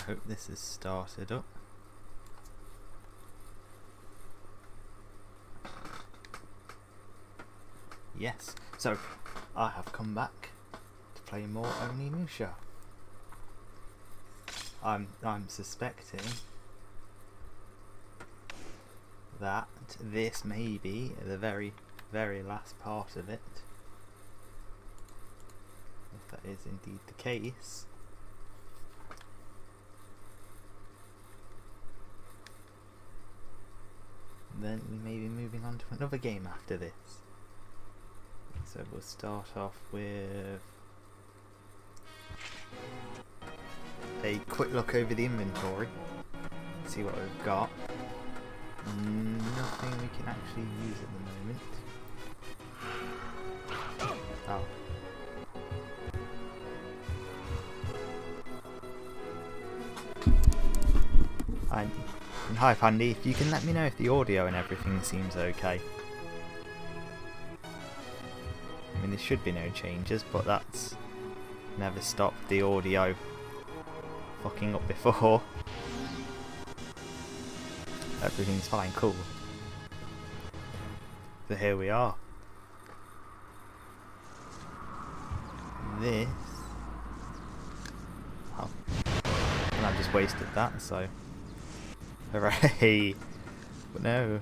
I hope this has started up. Yes, so I have come back to play more Onimusha. I'm suspecting that this may be the very last part of it. If that is indeed the case. Then we may be moving on to another game after this. So we'll start off with a quick look over the inventory, see what we've got. Nothing we can actually use at the moment. Oh. And hi Pandy, if you can let me know if the audio and everything seems okay. I mean, there should be no changes, but that's never stopped the audio fucking up before. Everything's fine, cool. So here we are. This... oh. And I just wasted that, so... hooray! But no.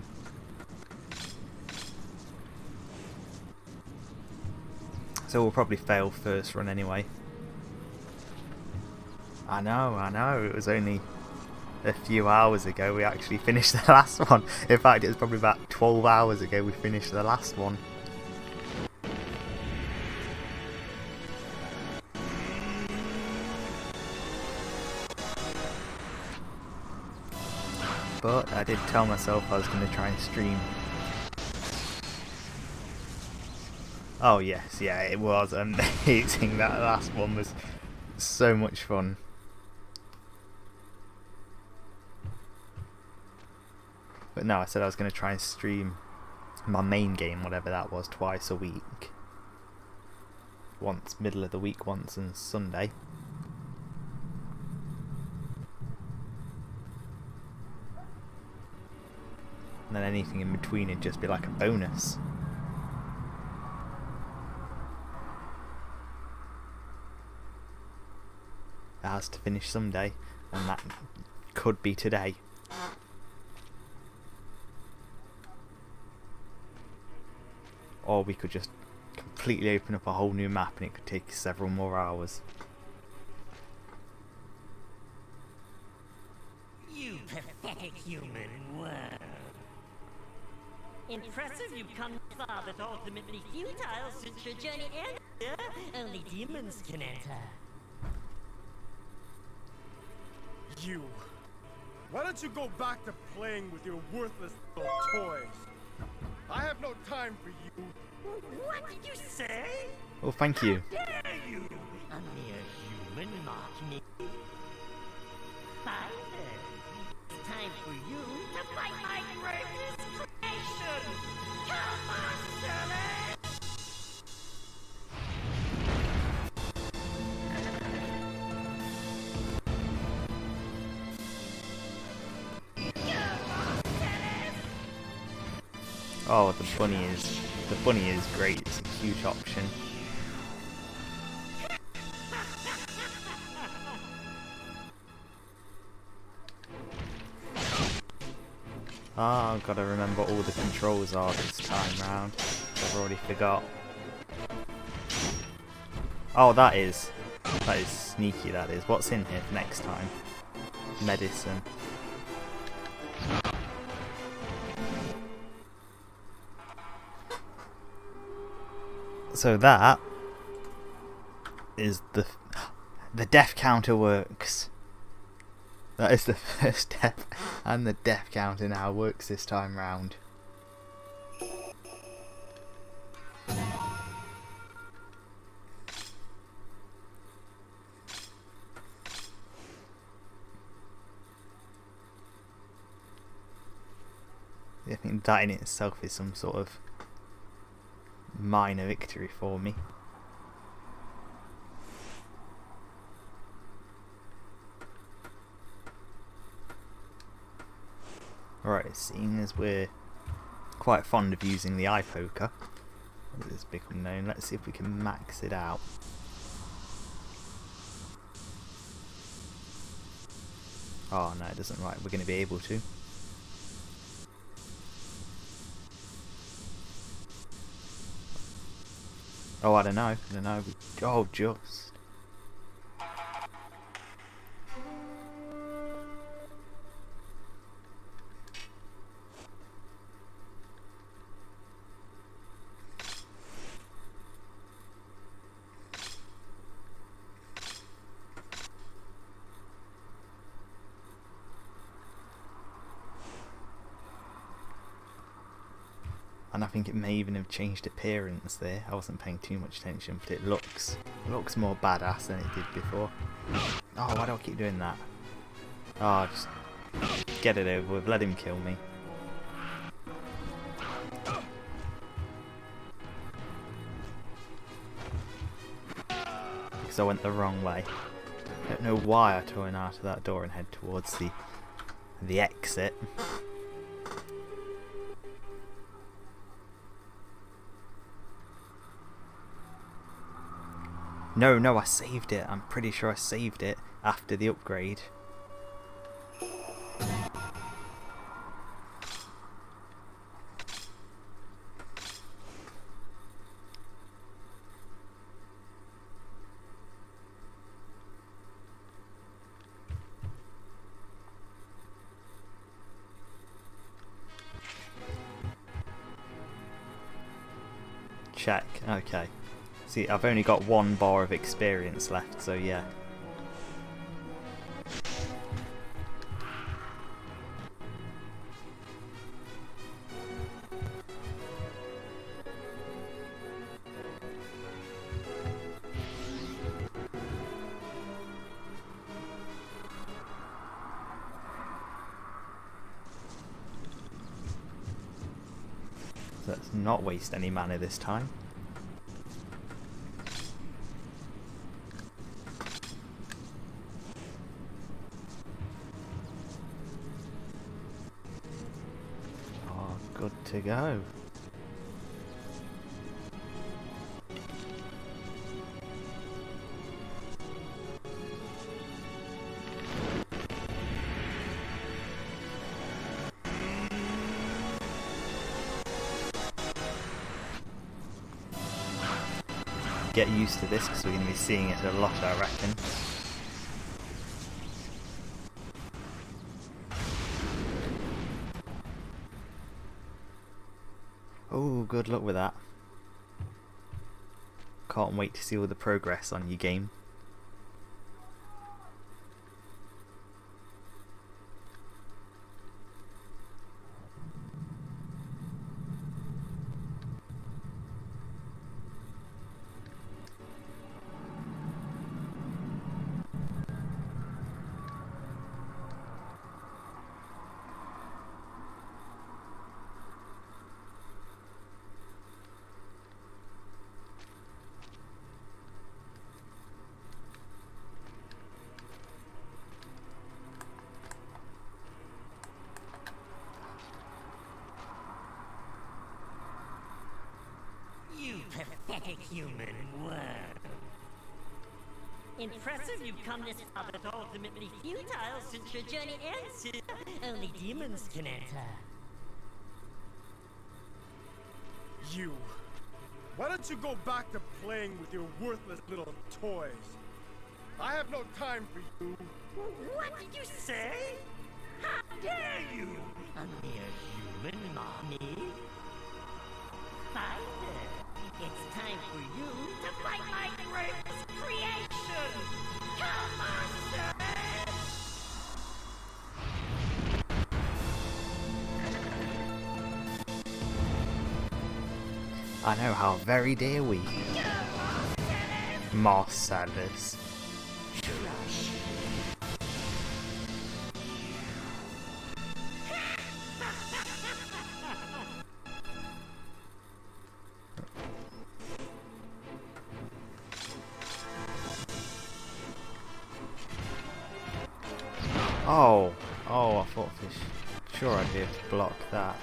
So we'll probably fail first run anyway. I know, it was only a few hours ago we actually finished the last one. In fact, it was probably about 12 hours ago we finished the last one. But I did tell myself I was going to try and stream. Oh yes, yeah, it was amazing. That last one was so much fun. But no, I said I was going to try and stream my main game, whatever that was, twice a week. Once middle of the week, once on Sunday. And then anything in between would just be like a bonus. It has to finish someday, and that could be today. Or we could just completely open up a whole new map and it could take several more hours. You pathetic human world. Impressive you've come far, but ultimately futile since your journey ended. Only demons can enter. You. Why don't you go back to playing with your worthless little toys? I have no time for you. What did you say? Oh, thank you. How dare you? A mere human mock me. Fine then. It's time for you to fight my greatest creation. Come on, Shirley! Oh, the bunny is great. It's a huge option. Ah, I've got to remember all the controls are this time round. I've already forgot. Oh, that is sneaky. That is. What's in here next time? Medicine. So that is the death counter works. That is the first death, and the death counter now works this time round. I think that in itself is some sort of minor victory for me. Alright, seeing as we're quite fond of using the eye poker, as it's become known, let's see if we can max it out. Oh no, it doesn't. Right, we're going to be able to. Oh, I don't know. Oh, just. And I think it may even have changed appearance there. I wasn't paying too much attention, but it looks more badass than it did before. Oh, why do I keep doing that? Oh, just get it over with. Let him kill me. Because I went the wrong way. I don't know why I turn out of that door and head towards the exit. No, I saved it. I'm pretty sure I saved it after the upgrade. Check. Okay. See, I've only got 1 bar of experience left, so yeah. Let's not waste any mana this time. Good to go. Get used to this because we're going to be seeing it a lot, I reckon. Oh, good luck with that. Can't wait to see all the progress on your game. Pathetic human world. Impressive you've come this far, but ultimately futile since your journey ends here. Only demons can enter. You. Why don't you go back to playing with your worthless little toys? I have no time for you. What did you say? How dare you? A mere human, mommy? Fine. It's time for you to fight my greatest creation! Come on, I know how very dare we. Marcellus. Oh, I thought fish sure I'd be able to block that.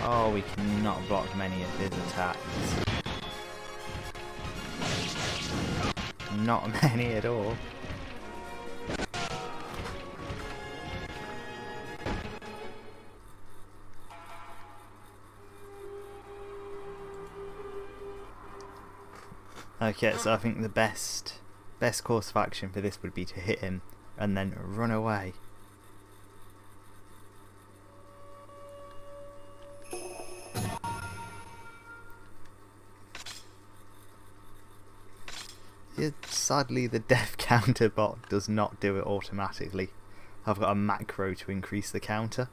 Oh, we cannot block many of his attacks. Not many at all. Okay, so I think the best course of action for this would be to hit him and then run away. Yeah, sadly the death counter bot does not do it automatically. I've got a macro to increase the counter.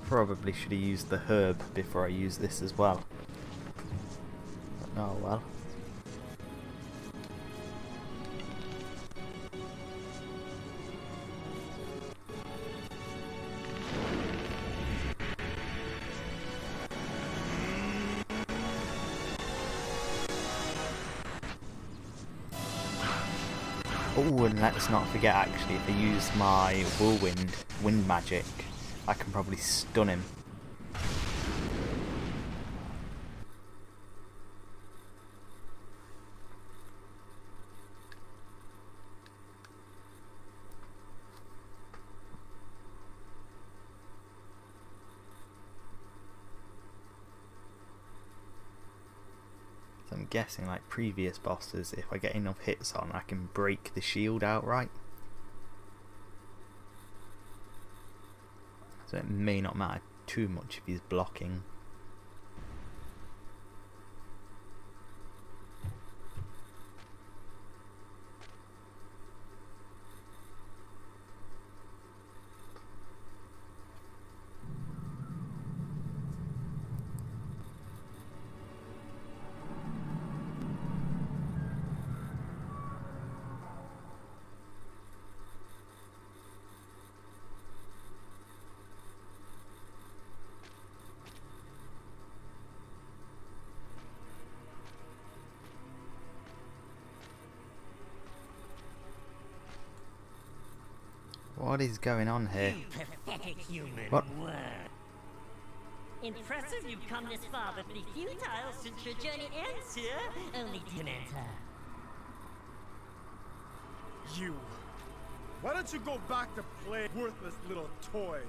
Probably should have used the herb before I use this as well. But oh well. Oh, and let's not forget actually, if I use my whirlwind wind magic, I can probably stun him. So I'm guessing, like previous bosses, if I get enough hits on, I can break the shield outright. So it may not matter too much if he's blocking. What is going on here? You pathetic human What? worm. Impressive you've come this far, but be futile since your journey ends here. Only to enter. You. Why don't you go back to playing worthless little toys?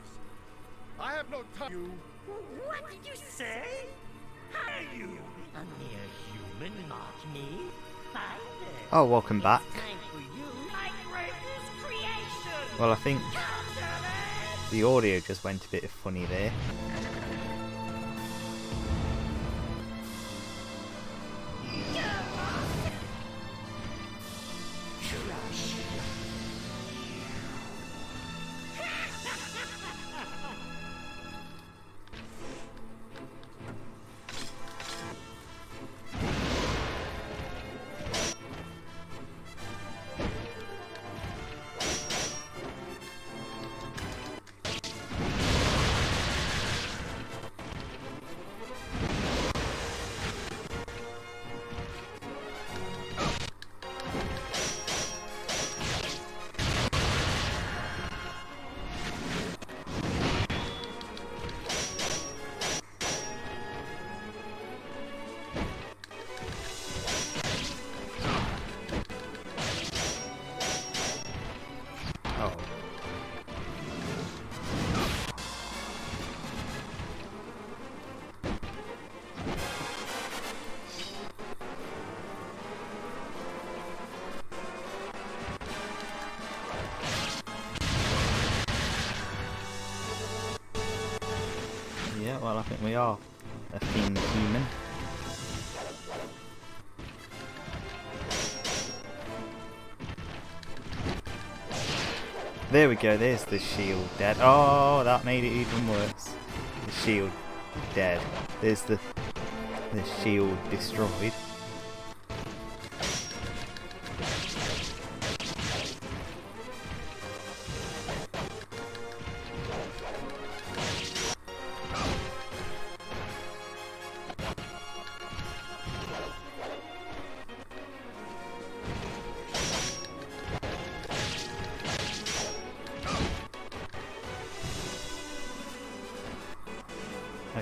I have no time. You. What did you say? How dare you? A mere human mock me? Fine. Oh, welcome back. It's time for you, my greatest creation. Well, I think the audio just went a bit funny there. Well, I think we are a fiend human. There we go, there's the shield dead. Oh, that made it even worse. The shield dead. There's the shield destroyed.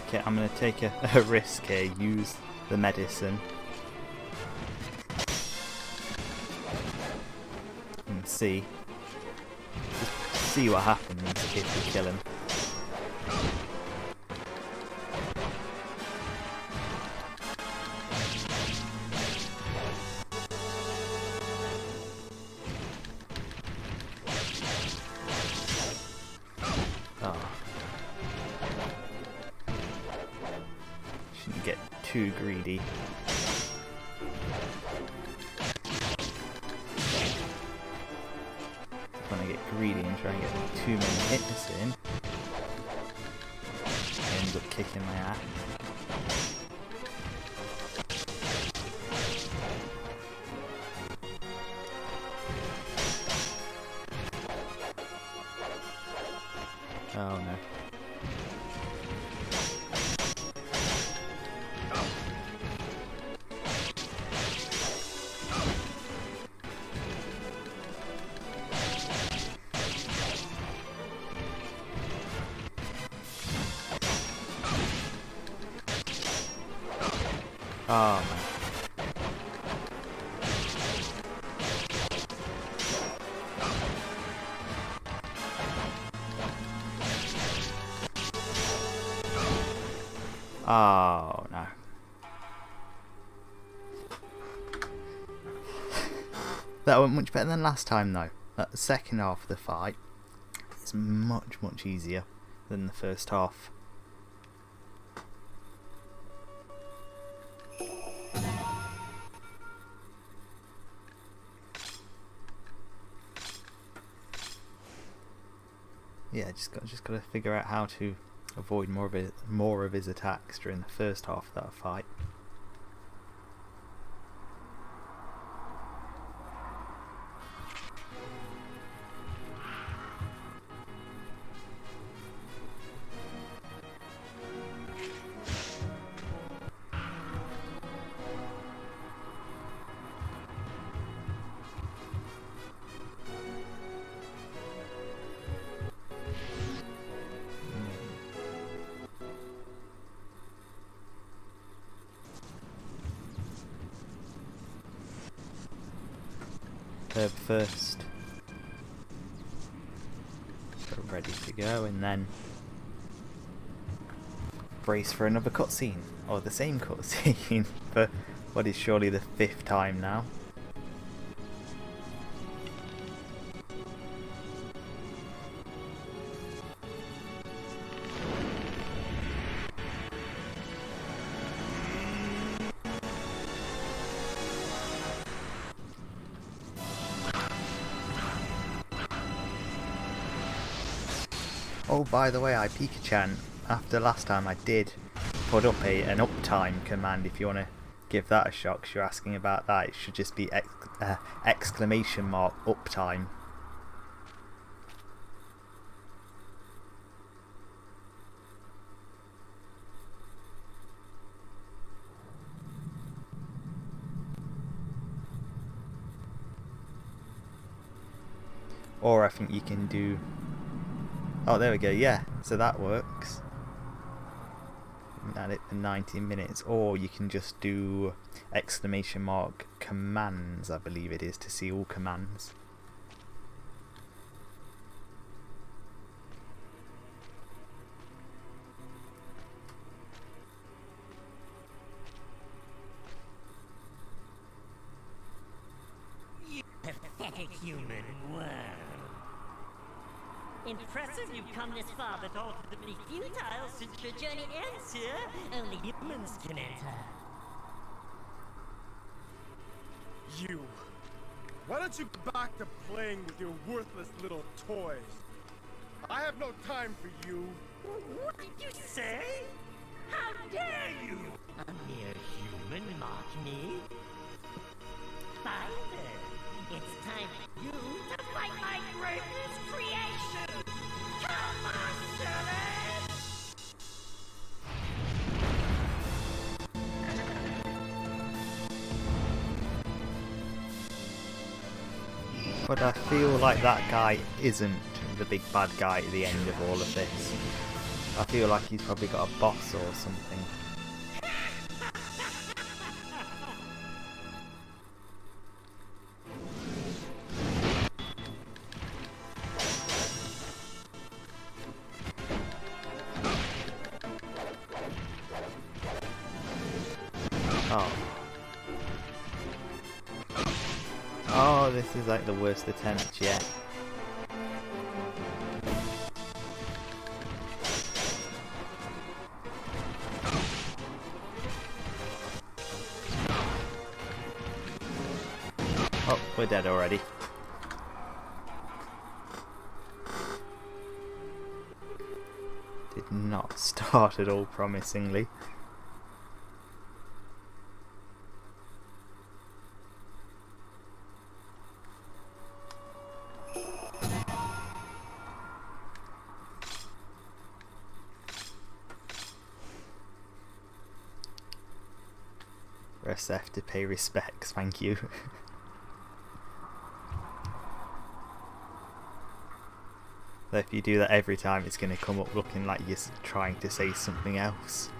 Okay, I'm going to take a risk here, use the medicine. And see what happens if we kill him. Shouldn't get too greedy. When I get greedy and try and get too many hits in, I end up kicking my ass. Oh no. Oh man. Oh no. That went much better than last time though. The second half of the fight is much easier than the first half. Yeah, just got to figure out how to avoid more of his attacks during the first half of that fight. Herb first. So ready to go, and then brace for another cutscene, or the same cutscene for what is surely the 5th time now. Oh, by the way, Pika-chan, after last time I did put up an uptime command. If you want to give that a shot, 'cause you're asking about that, it should just be exclamation mark uptime. Or I think you can do... Oh, there we go, yeah, so that works. Add it for 90 minutes. Or you can just do exclamation mark commands, I believe it is, to see all commands. You pathetic human. Well, Impressive you've come this far, but ultimately futile since your journey ends here. Only humans can enter. You. Why don't you go back to playing with your worthless little toys? I have no time for you. What did you say? How dare you? A mere human mock me? Fine then. It's time for you to fight my greatest creation! Come on, Silly! But I feel like that guy isn't the big bad guy at the end of all of this. I feel like he's probably got a boss or something. Oh. Oh, this is like the worst attempt yet. Oh, we're dead already. Did not start at all promisingly. Press F to pay respects, thank you. So if you do that every time, it's going to come up looking like you're trying to say something else.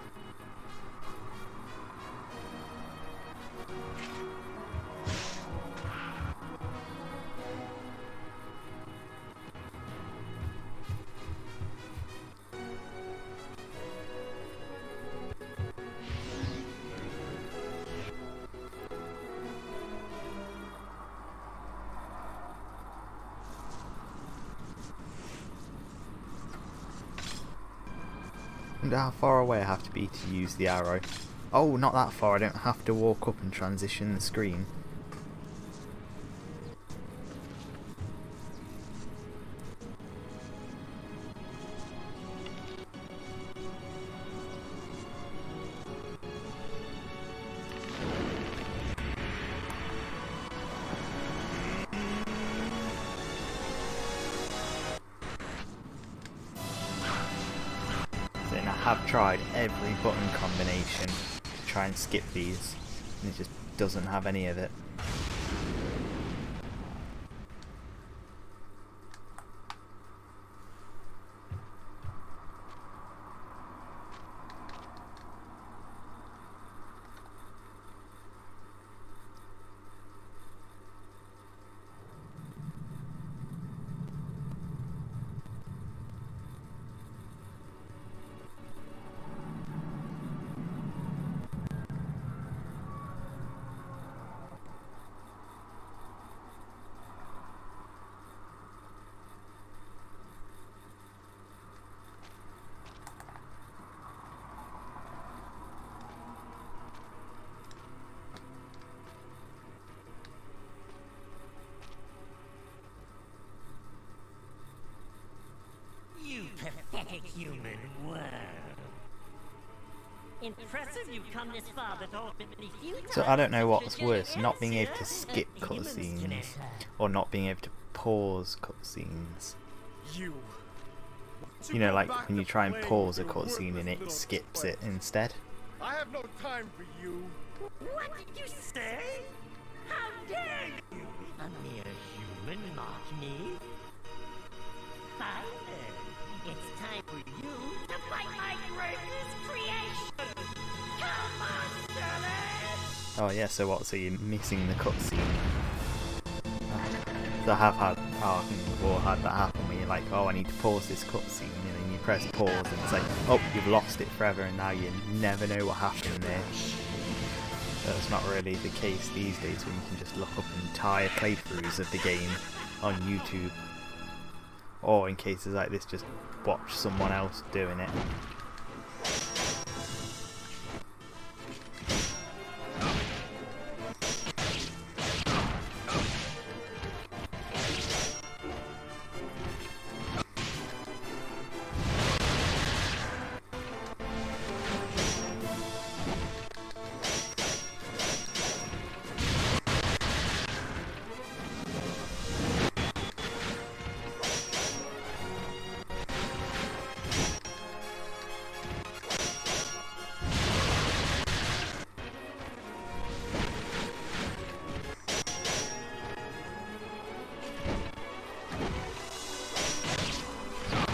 I wonder how far away I have to be to use the arrow. Oh, not that far. I don't have to walk up and transition the screen. I have tried every button combination to try and skip these, and it just doesn't have any of it. You pathetic human world. Impressive you've come this far, but ultimately futile. So I don't know what's worse, not being able to skip cutscenes or not being able to pause cutscenes. You know, like when you try and pause a cutscene and it skips it instead. I have no time for you. What did you say? How dare you? A mere human mock me? Fine then. It's time for you to fight my greatest creation! Come on, Silly! Oh yeah, so what, so you're missing the cutscene? I have had, I think we've all had that happen where you're like, oh, I need to pause this cutscene, and then you press pause and it's like, oh, you've lost it forever and now you never know what happened there. That's not really the case these days when you can just look up entire playthroughs of the game on YouTube. Or in cases like this, just watch someone else doing it.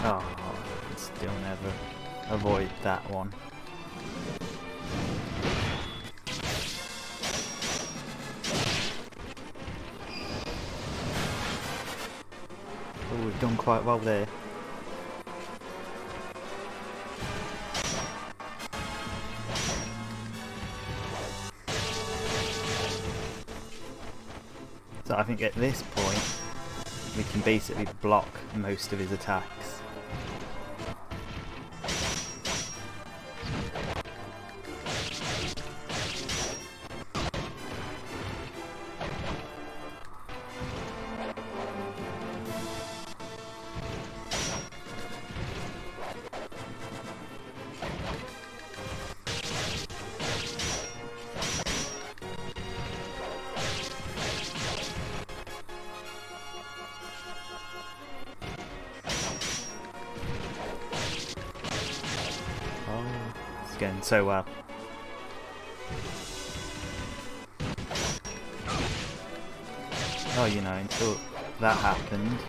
Oh, I can still never avoid that one. Oh, we've done quite well there. So I think at this point we can basically block most of his attacks. Going so well. Oh, you know, until that happened.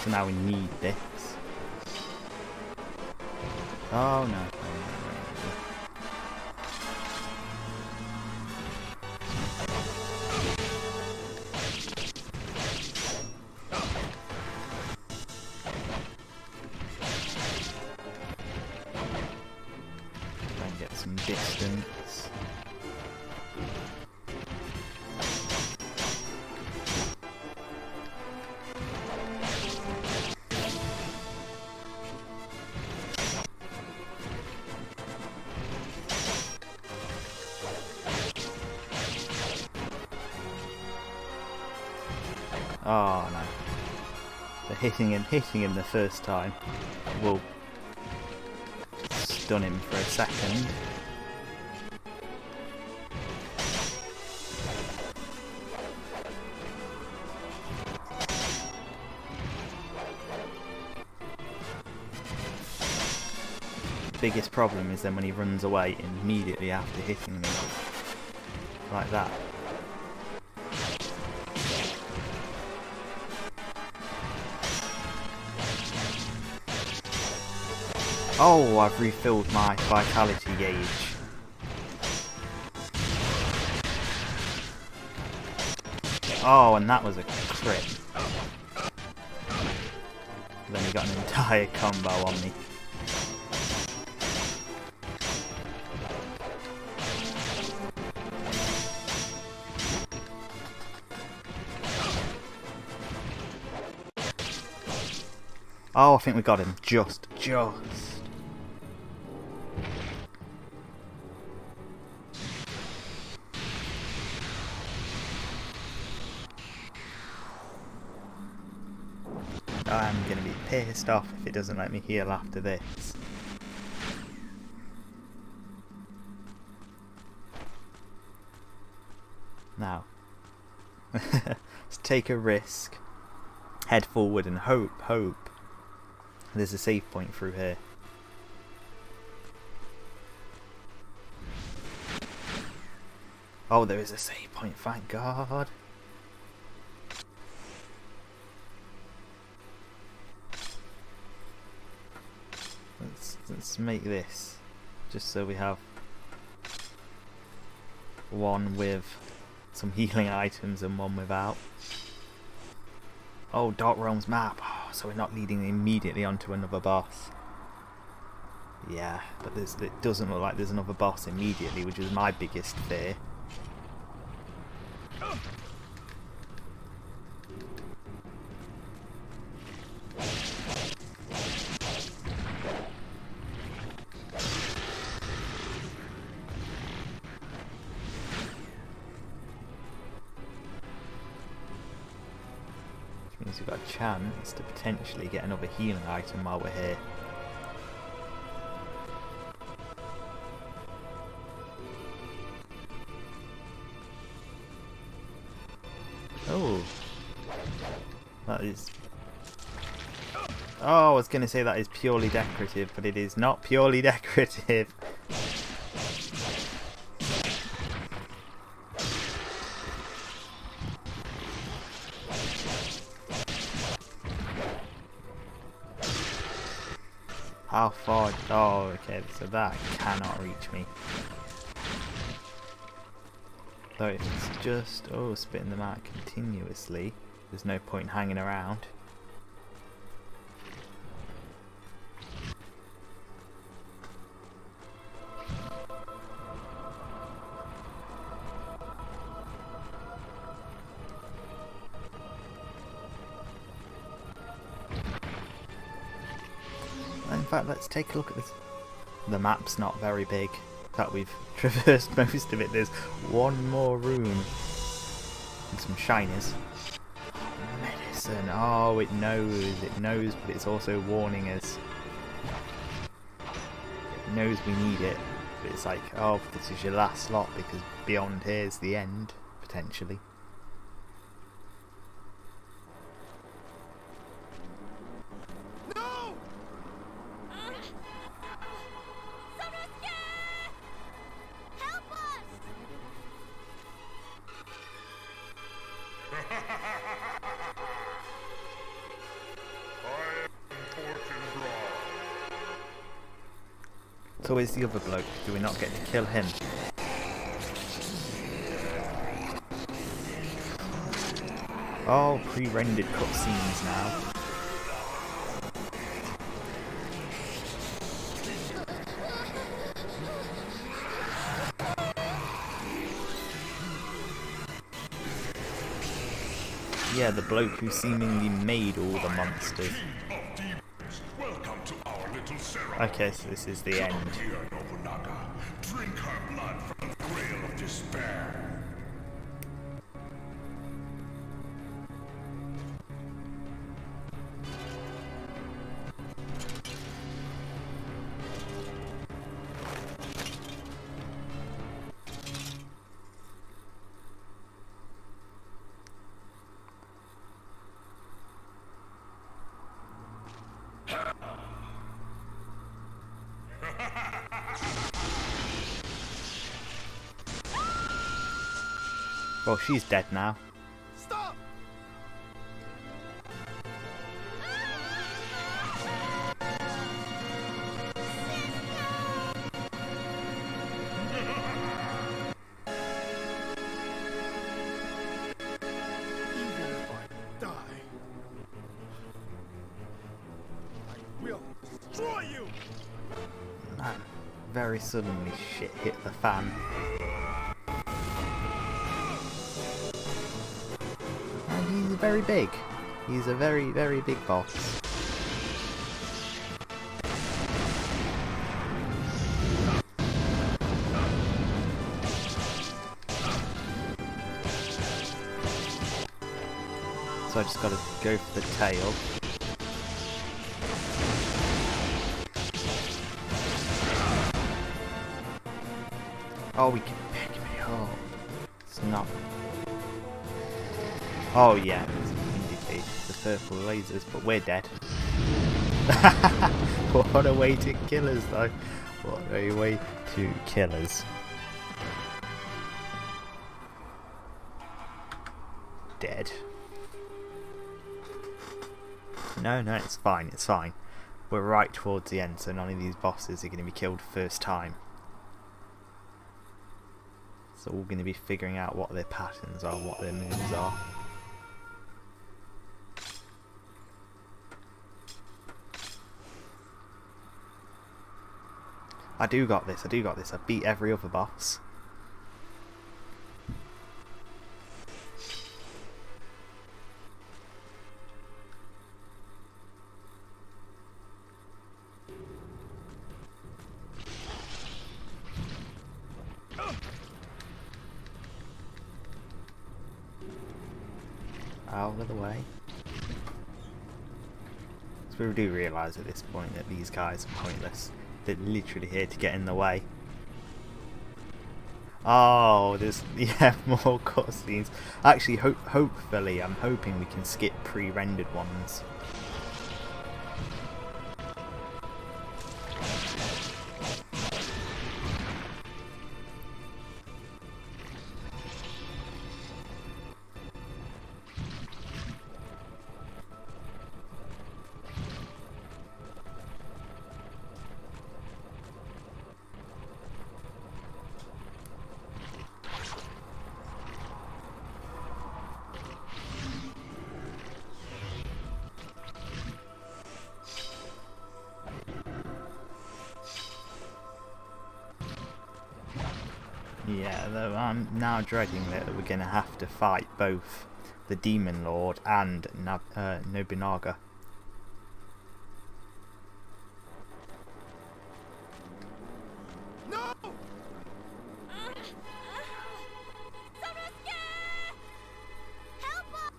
So now we need this. Oh no. Distance. Oh no. So hitting him the first time will stun him for a second. Biggest problem is then when he runs away immediately after hitting me like that. Oh, I've refilled my vitality gauge. Oh, and that was a crit. Then he got an entire combo on me. Oh, I think we got him. Just. I'm going to be pissed off if it doesn't let me heal after this. Now, let's take a risk. Head forward and hope. There's a save point through here. Oh, there is a save point, thank God. Let's make this just so we have one with some healing items and one without. Oh, Dark Realms map. Oh, so we're not leading immediately onto another boss. Yeah, but it doesn't look like there's another boss immediately, which is my biggest fear. Which means we've got a chance to potentially get another healing item while we're here. Oh, that is... Oh, I was going to say that is purely decorative, but it is not purely decorative. How far? Oh, okay, so that cannot reach me. Though if it's just, oh, spitting them out continuously, there's no point hanging around. In fact, let's take a look at this. The map's not very big. In fact, we've traversed most of it. There's one more room. And some shinies. Medicine. Oh, it knows, but it's also warning us. It knows we need it, but it's like, oh, this is your last slot because beyond here's the end, potentially. So where's the other bloke? Do we not get to kill him? Oh, pre-rendered cutscenes now. Yeah, the bloke who seemingly made all the monsters. Okay, so this is the end. Drink her blood from the grail of despair. Well, she's dead now. Stop! Even if I die, I will destroy you! Man, very suddenly shit hit the fan. And he's very big. He's a very, very big boss. So I just gotta go for the tail. Oh, we can pick me up. It's not. Oh yeah, it's indicate the purple lasers, but we're dead. What a way to kill us, though. What a way to kill us. Dead. No, it's fine, it's fine. We're right towards the end, so none of these bosses are going to be killed first time. So we're going to be figuring out what their patterns are, what their moves are. I do got this, I beat every other boss. out of the way. So we do realise at this point that these guys are pointless. They're literally here to get in the way. Oh, there's more cutscenes. Actually, hopefully, I'm hoping we can skip pre-rendered ones. Yeah, though I'm now dreading that we're going to have to fight both the Demon Lord and Nobunaga. No! Help us!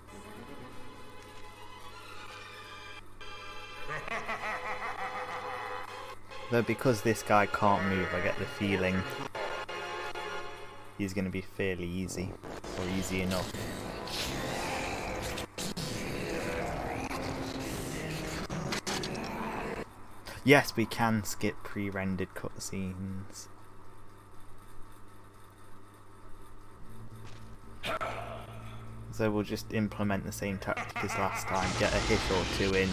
Though because this guy can't move, I get the feeling he's going to be fairly easy, or easy enough. Yes, we can skip pre-rendered cutscenes. So we'll just implement the same tactic as last time, get a hit or two in,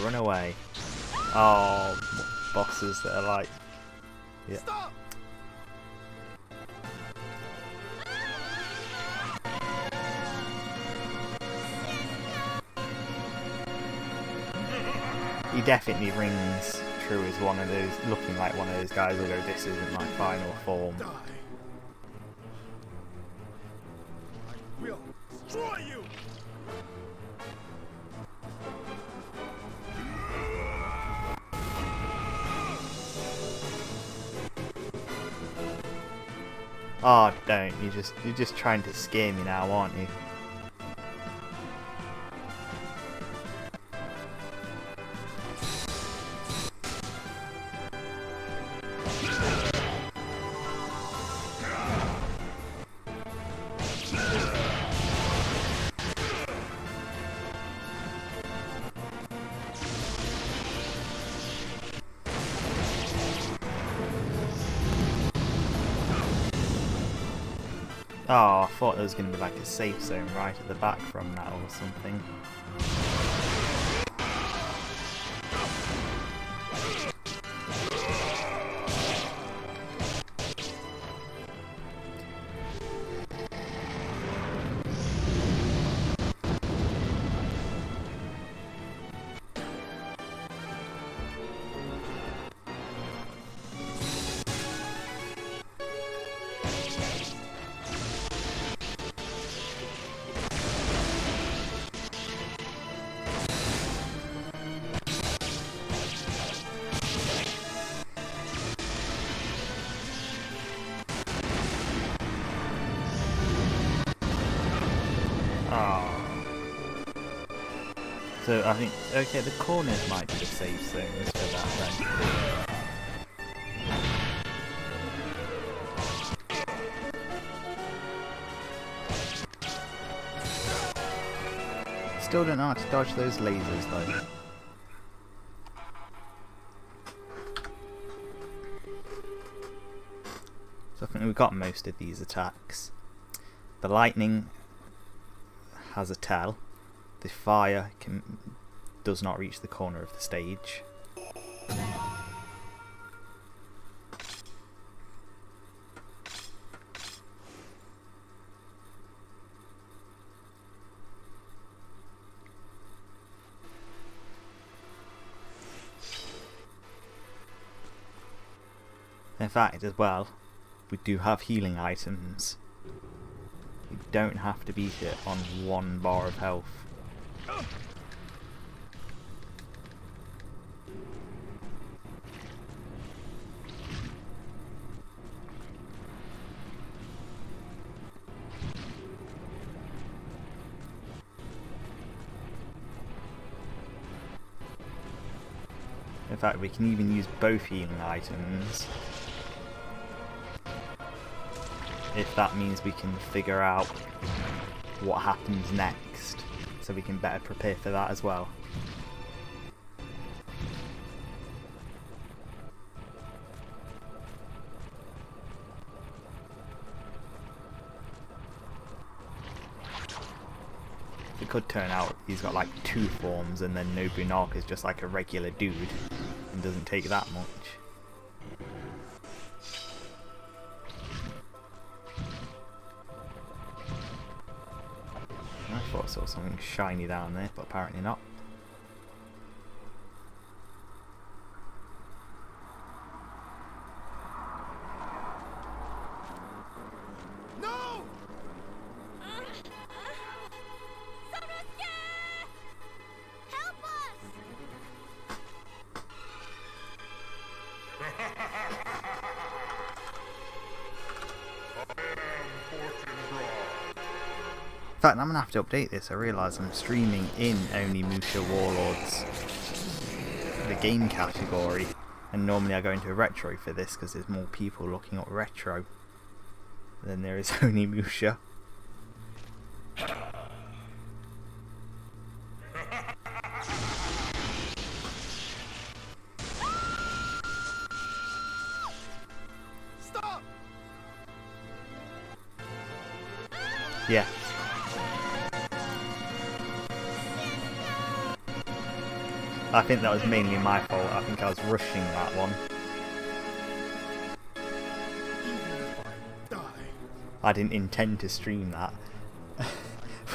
run away. Oh, bosses that are like... Yeah. Stop! He definitely rings true as one of those, looking like one of those guys who'll go, this isn't my final form. Die. I will destroy you! Oh, don't. You're just trying to scare me now, aren't you? Oh, I thought there was going to be like a safe zone right at the back from that or something. So I think, okay, the corners might be the safe zones for that then. Still don't know how to dodge those lasers though. So I think we've got most of these attacks. The lightning has a tell. The fire does not reach the corner of the stage. In fact, as well, we do have healing items. You don't have to beat it on 1 bar of health. In fact, we can even use both healing items. If that means we can figure out what happens next, so we can better prepare for that as well. It could turn out he's got like 2 forms and then Nobunaga's just like a regular dude and doesn't take that much. I thought I saw something shiny down there, but apparently not. No! Sonosuke! Help us! In fact, I'm going to have to update this. I realise I'm streaming in Onimusha Warlords, the game category, and normally I go into retro for this because there's more people looking at retro than there is Onimusha. Stop! Yeah. I think that was mainly my fault. I think I was rushing that one. Die. I didn't intend to stream that.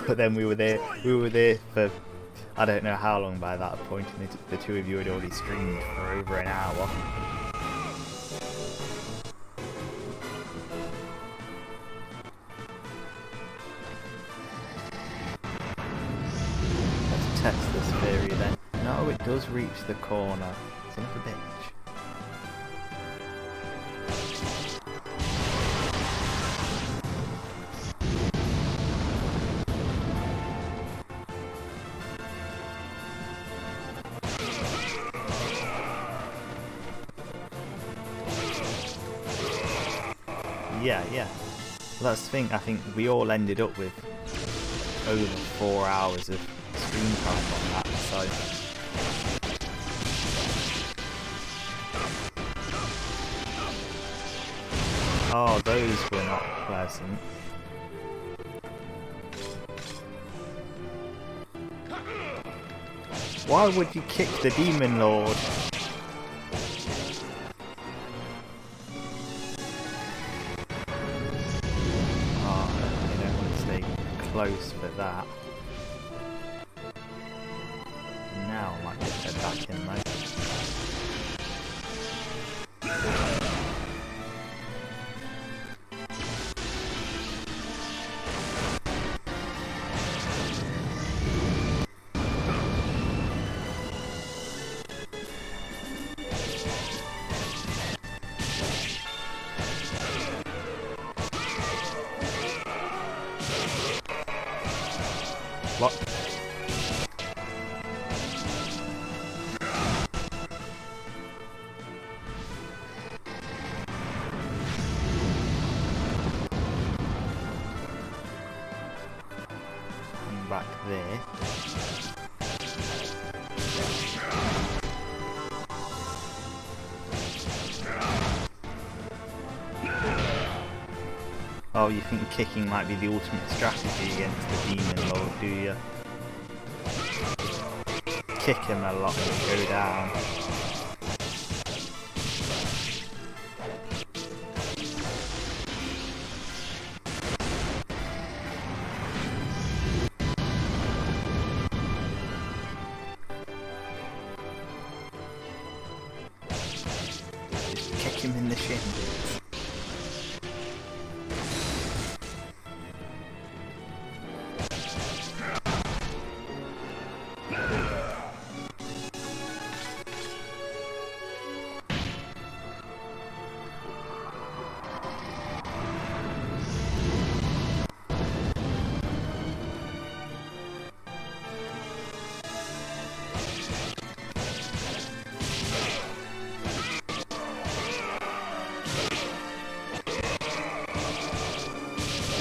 But then we were there for I don't know how long by that point, and the two of you had already streamed for over an hour. Let's test this theory then. No, it does reach the corner. Son of a bitch. Yeah. Well, that's the thing. I think we all ended up with over 4 hours of screen time on that, so... Oh, those were not pleasant. Why would you kick the Demon Lord? Close for that. Now I might just head back in though. What? I'm back there. Oh, you think kicking might be the ultimate strategy against the Demon Lord, do you? Kick him a lot and go down. Just kick him in the shin.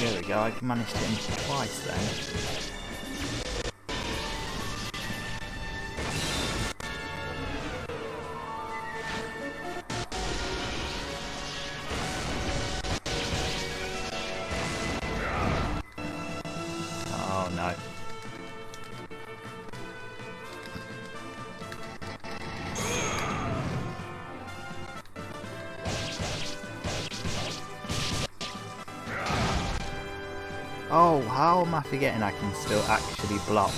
There we go, I managed to hit him twice then. Oh no. Oh, how am I forgetting I can still actually block?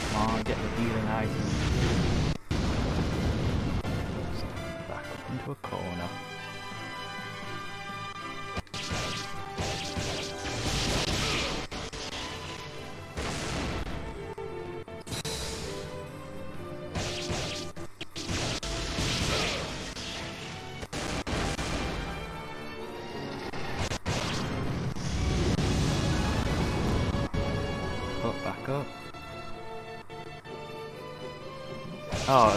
Come on, get the healing item. Back up into a corner. Back up. Oh,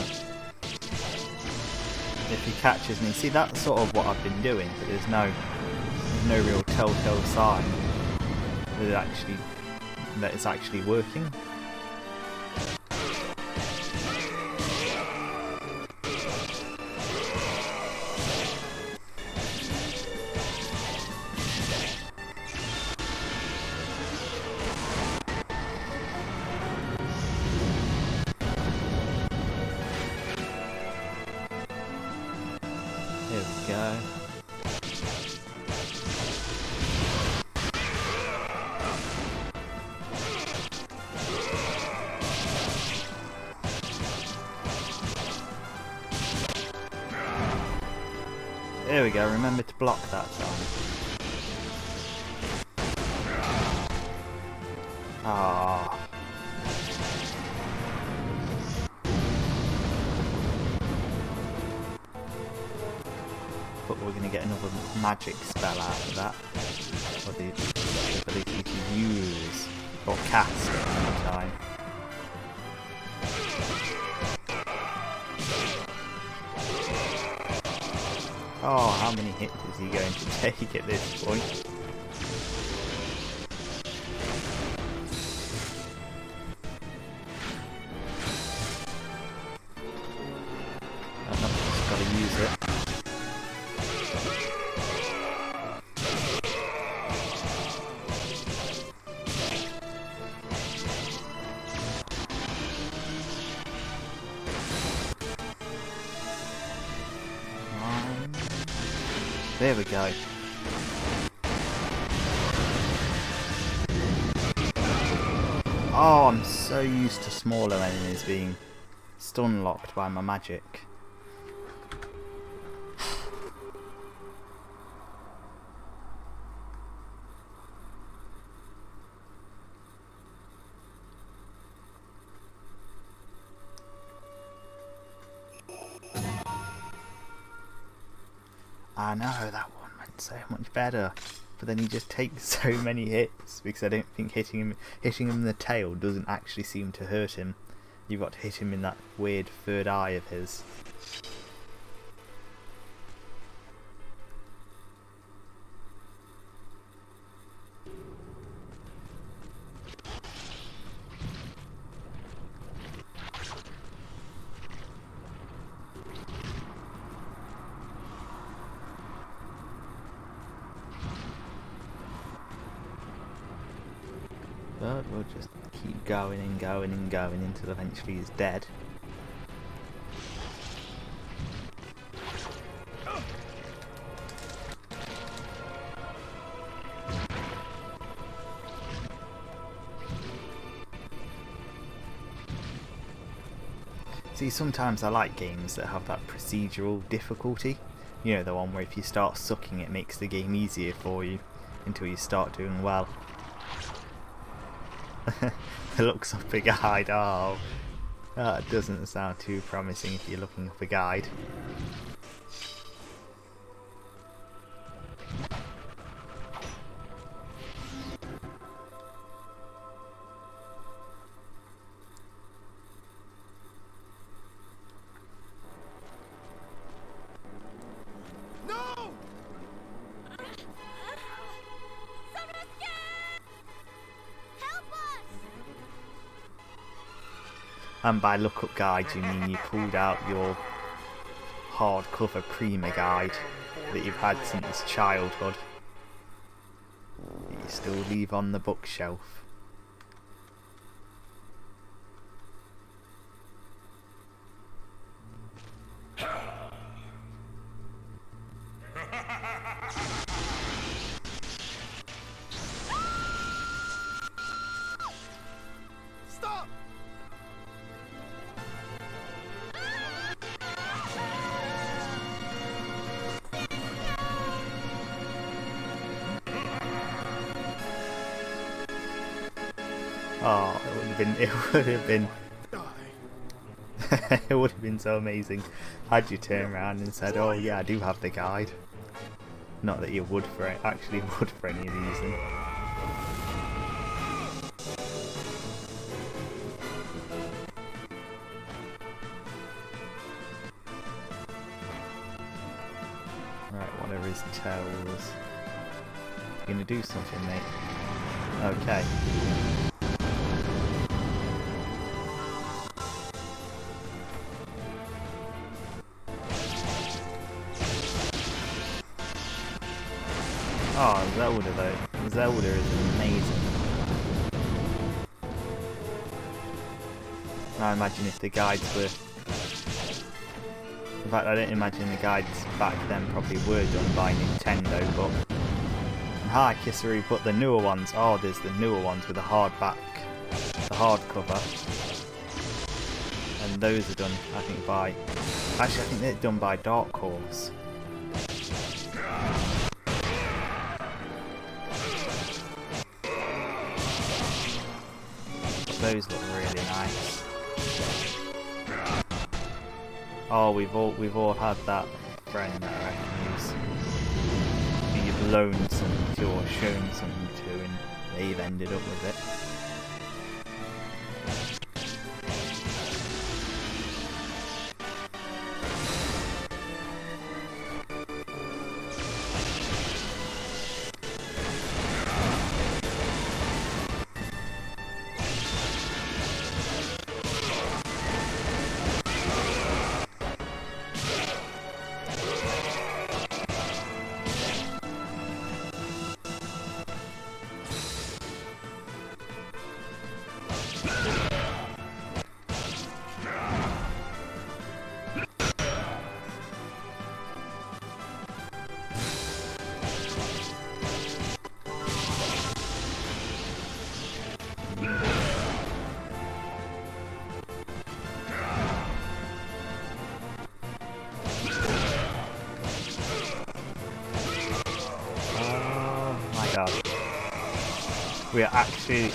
if he catches me, see that's sort of what I've been doing, but there's no real telltale sign that it's actually working. Here we go. There we go, remember to block that time. Ah. But we're going to get another magic spell out of that. Or the ability to use or cast at any time. Oh, how many hits is he going to take at this point? I've just got to use it. There we go. Oh, I'm so used to smaller enemies being stun locked by my magic. I know, that one went so much better. But then he just takes so many hits because I don't think hitting him in the tail doesn't actually seem to hurt him. You've got to hit him in that weird third eye of his. But we'll just keep going and going and going until eventually he's dead. See, sometimes I like games that have that procedural difficulty. You know, the one where if you start sucking it makes the game easier for you until you start doing well. It looks up a guide. Oh, that doesn't sound too promising if you're looking up a guide. And by lookup guide, you mean you pulled out your hardcover Prima guide that you've had since childhood, that you still leave on the bookshelf. Stop! Oh, it would have been it would have been so amazing had you turned around and said, "Oh yeah, I do have the guide." Not that you would for it, actually would for any reason. Right, whatever his tells. You gonna do something, mate? Okay. Oh, Zelda though. Zelda is amazing. Now imagine if the guides were... In fact, I don't imagine the guides back then probably were done by Nintendo, but... Hi, Kisseru, but the newer ones. Oh, there's the newer ones with the hardback, the hardcover. And those are done, I think, by... Actually, I think they're done by Dark Horse. Those look really nice. Oh, we've all had that friend that I reckon who you've loaned something to or shown something to, and they've ended up with it.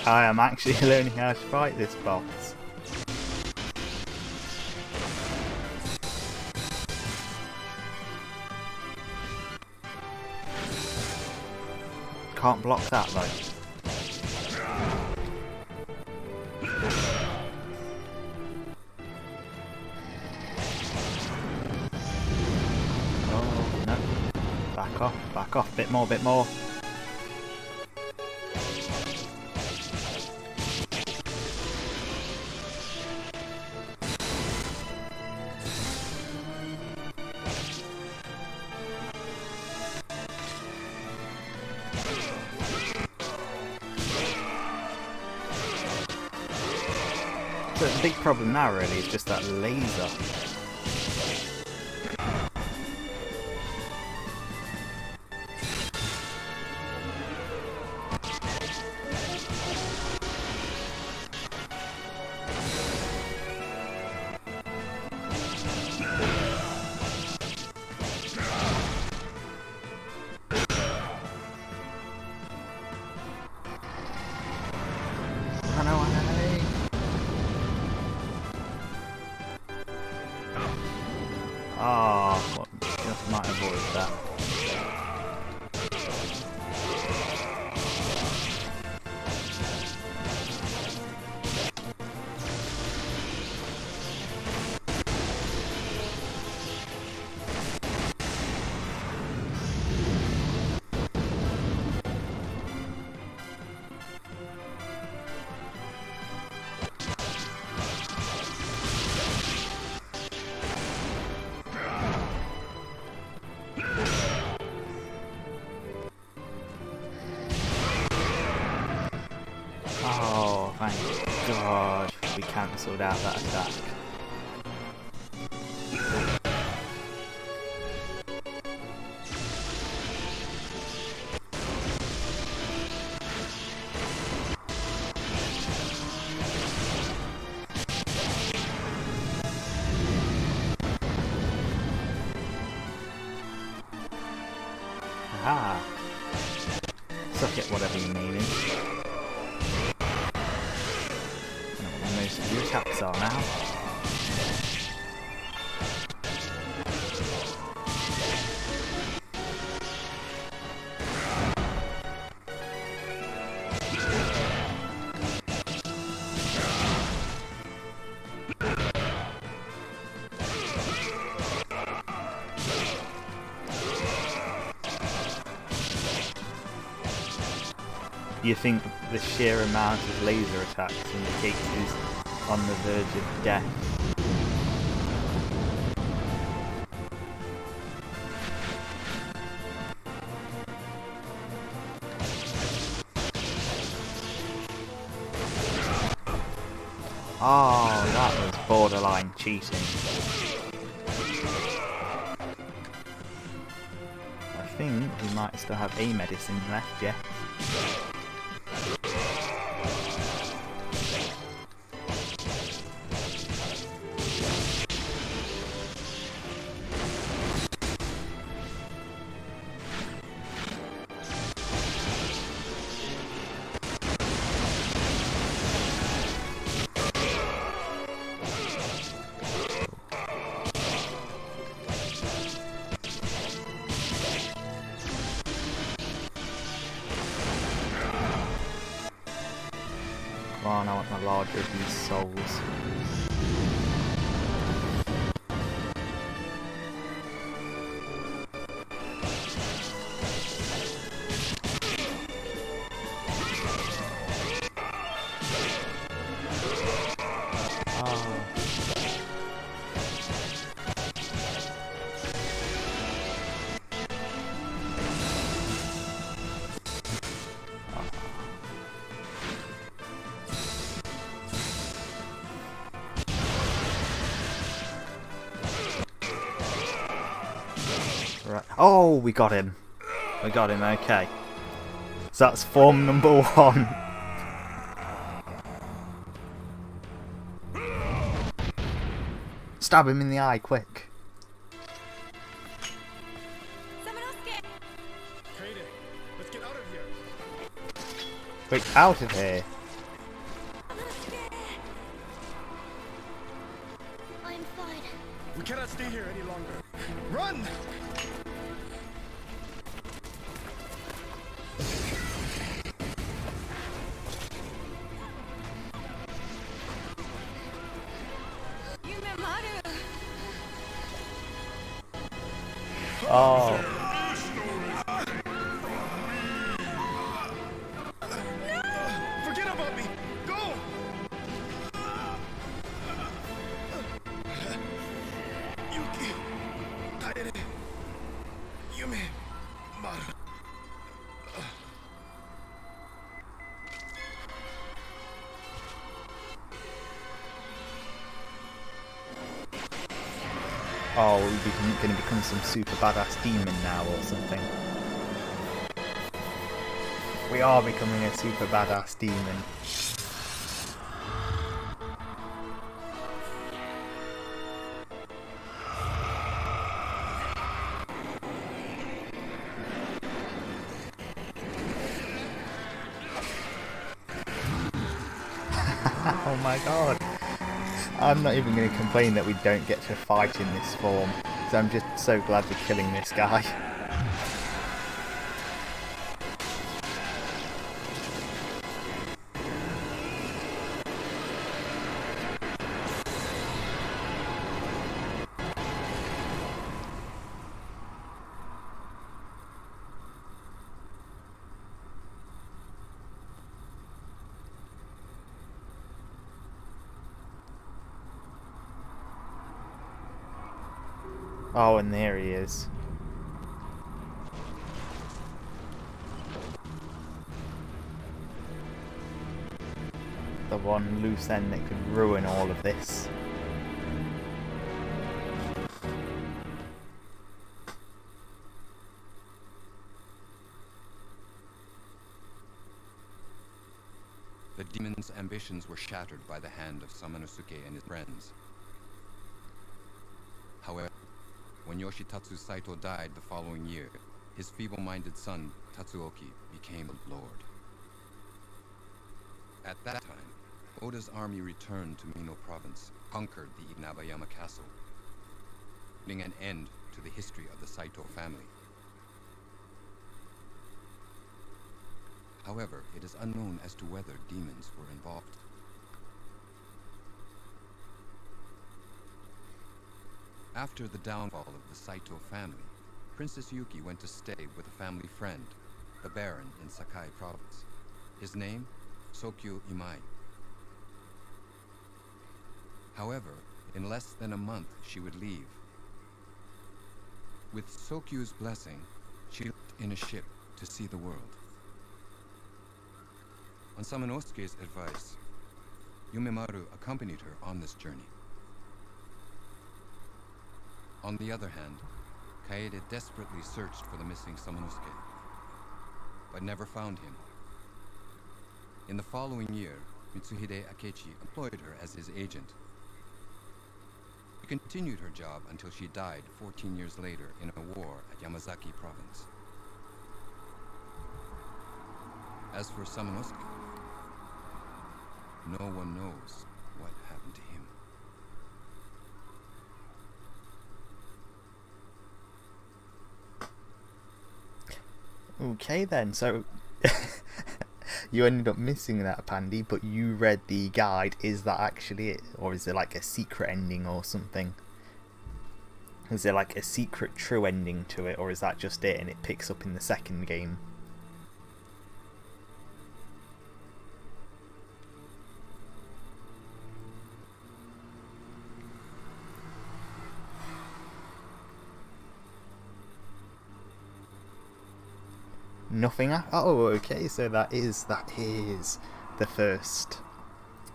I am actually learning how to fight this boss. Can't block that though. Oh no. Back off, bit more. The big problem now really is just that laser. God, we cancelled out that attack. Aha! Suck it, whatever you meaning. I know what most of your attacks are now. You think the sheer amount of laser attacks indicates he's on the verge of death? Oh, that was borderline cheating. I think we might still have a medicine left, yeah. Come on, I want the larger of these souls. Right. Oh, we got him. We got him, okay. So that's form number 1. Stab him in the eye, quick. Kaden, let's get out of here. Quick, out of here. I'm fine. We cannot stay here any longer. Run! Oh. Forget about me! Go! Yuki, Kaede, Yume, Maru. Oh, we're going to become some super badass demon now or something. We are becoming a super badass demon. Oh my god. I'm not even going to complain that we don't get to fight in this form, because I'm just so glad we're killing this guy. Oh, and there he is. the one loose end that could ruin all of this. The demon's ambitions were shattered by the hand of Samanosuke and his friends. However, when Yoshitatsu Saito died the following year, his feeble-minded son, Tatsuoki, became a lord. At that time, Oda's army returned to Mino province, conquered the Inabayama castle, putting an end to the history of the Saito family. However, it is unknown as to whether demons were involved. After the downfall of the Saito family, Princess Yuki went to stay with a family friend, the Baron in Sakai province. His name, Sokyu Imai. However, in less than a month, she would leave. With Sokyu's blessing, she left in a ship to see the world. On Samanosuke's advice, Yumemaru accompanied her on this journey. On the other hand, Kaede desperately searched for the missing Samanosuke, but never found him. In the following year, Mitsuhide Akechi employed her as his agent. She continued her job until she died 14 years later in a war at Yamazaki province. As for Samanosuke, no one knows what happened to him. Okay then, so you ended up missing that, Pandy, but you read the guide. Is that actually it? Or is there like a secret ending or something? Is there like a secret true ending to it, or is that just it and it picks up in the second game? Nothing. Oh, okay. So that is the first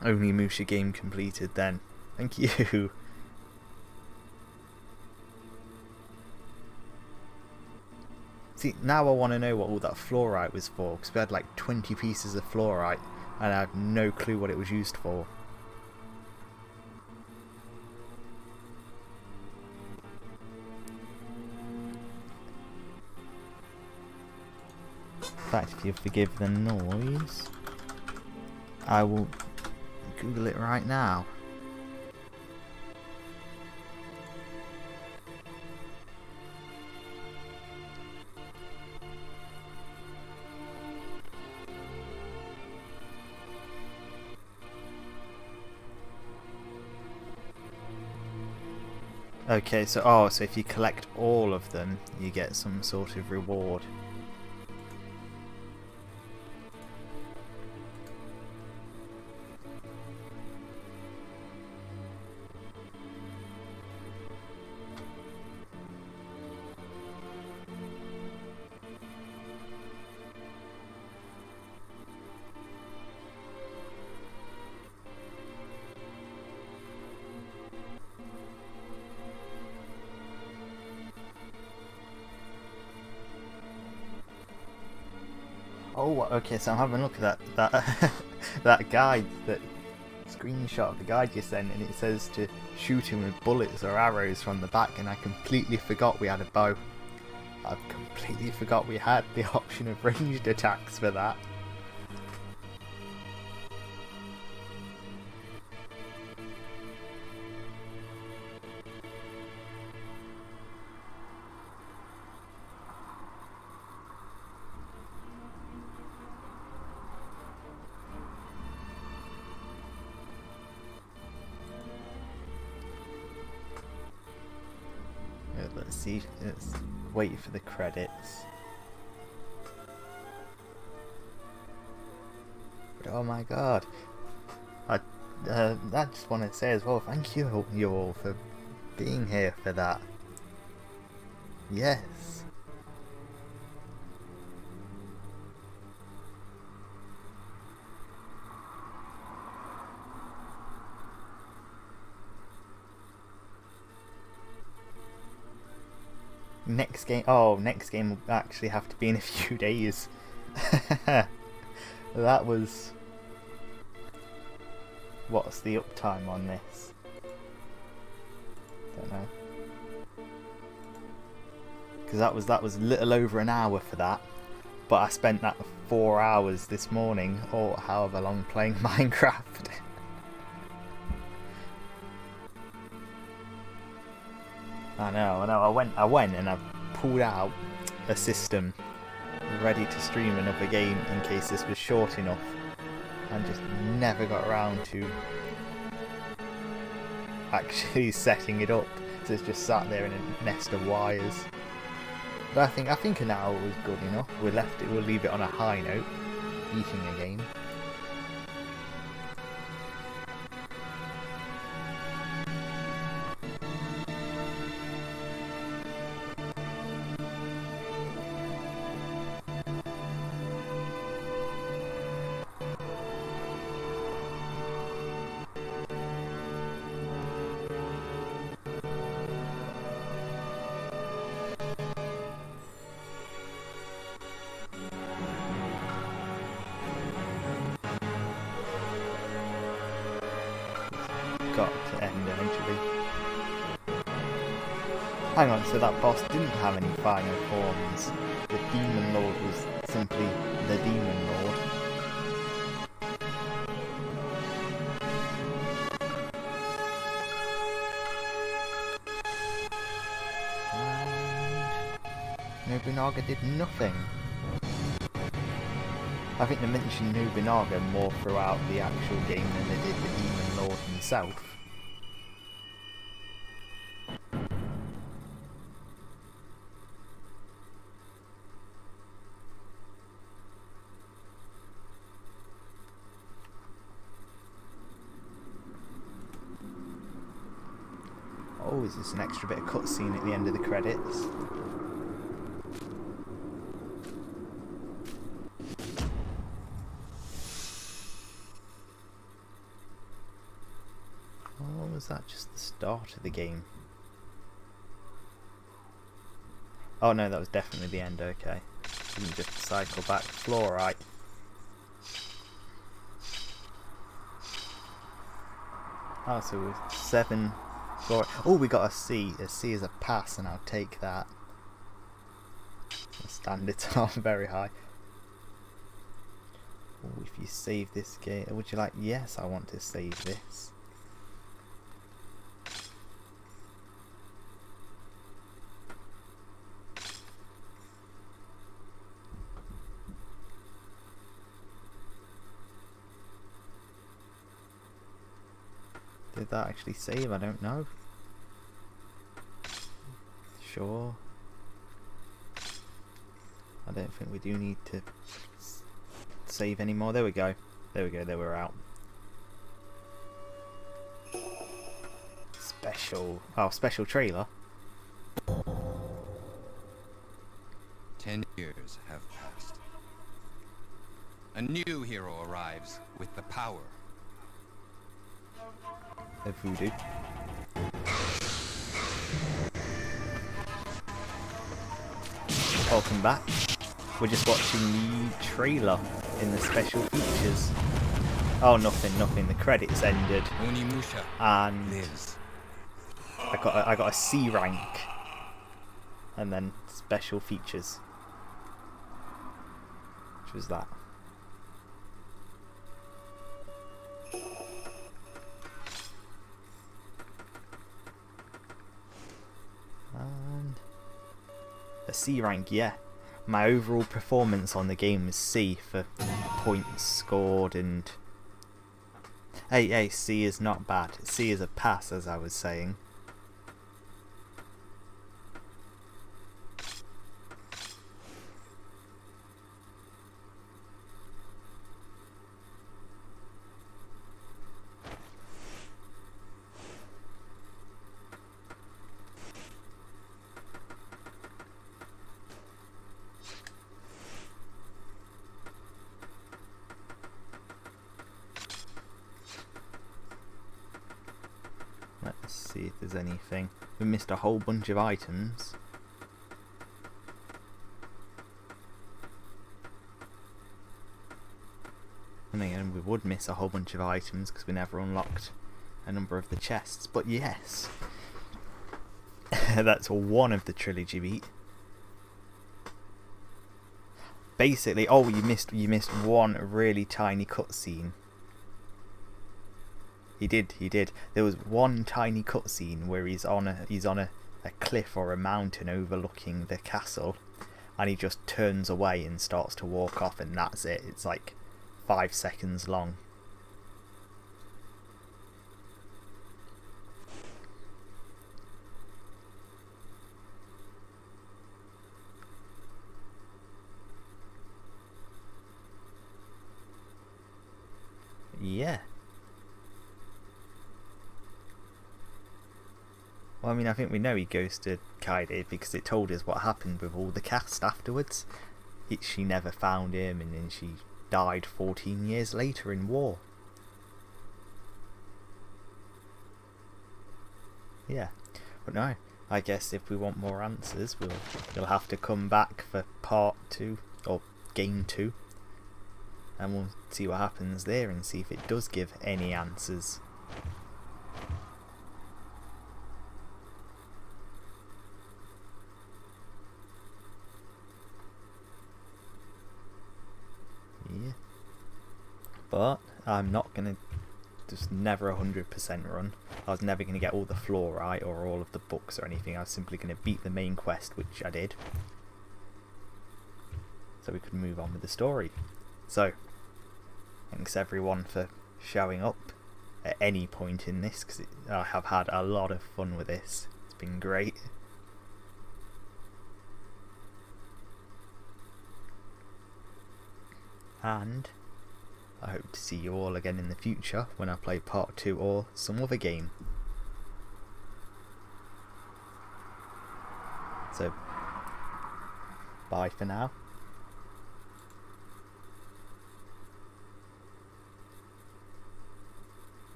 Onimusha game completed. Then, thank you. See, now I want to know what all that fluorite was for, because we had like 20 pieces of fluorite, and I have no clue what it was used for. In fact, if you forgive the noise, I will Google it right now. Okay, so so if you collect all of them, you get some sort of reward. Oh, okay, so I'm having a look at that that guide, that screenshot of the guide you sent, and it says to shoot him with bullets or arrows from the back, and I completely forgot we had a bow. I completely forgot we had the option of ranged attacks for that. Let's see, let's wait for the credits. But oh my god, I just want to say as well, thank you all for being here for that. Yes. Next game. Oh, next game will actually have to be in a few days. That was. What's the uptime on this? Don't know. Because that was a little over an hour for that, but I spent that 4 hours this morning, or however long, playing Minecraft. I know. I went and I pulled out a system ready to stream another game in case this was short enough, and just never got around to actually setting it up. So it's just sat there in a nest of wires. But I think an hour was good enough. We'll leave it on a high note, eating a game. Got to end eventually. Hang on, so that boss didn't have any final forms. The Demon Lord was simply the Demon Lord. And Nobunaga did nothing. I think they mentioned Nobunaga more throughout the actual game than they did the Demon Lord himself. Oh, is this an extra bit of cutscene at the end of the credits? Or was that just the start of the game? Oh no, that was definitely the end, okay. Didn't just cycle back. Fluorite. Oh, so with 7 fluorite. Oh, we got a C. A C is a pass, and I'll take that. The standards are very high. Oh, if you save this game, would you like? Yes, I want to save this. Did that actually save? I don't know. Sure. I don't think we do need to save anymore. There we go. There we go. There we're out. Special. Oh, special trailer. 10 years have passed. A new hero arrives with the power. Of voodoo. Welcome back. We're just watching the trailer in the special features. Oh, nothing. The credits ended. Onimusha And lives. I got a C rank. And then special features. Which was that. And a C rank, yeah. My overall performance on the game was C for points scored, and hey, C is not bad. C is a pass, as I was saying. Let's see if there's anything. We missed a whole bunch of items. And then we would miss a whole bunch of items because we never unlocked a number of the chests. But yes, that's one of the trilogy beat. Basically, oh, you missed one really tiny cutscene. He did. There was one tiny cutscene where he's on a cliff or a mountain overlooking the castle, and he just turns away and starts to walk off, and that's it. It's like 5 seconds long. Yeah. Well, I mean, I think we know he goes to Kaede because it told us what happened with all the cast afterwards. She never found him, and then she died 14 years later in war. Yeah. But no, I guess if we want more answers, we'll have to come back for part 2, or game 2. And we'll see what happens there and see if it does give any answers. Yeah. But I'm not going to just never 100% run. I was never going to get all the floor right or all of the books or anything. I was simply going to beat the main quest, which I did. So we could move on with the story. So, thanks everyone for showing up at any point in this, because I have had a lot of fun with this. It's been great. And I hope to see you all again in the future when I play part 2 or some other game. So, bye for now.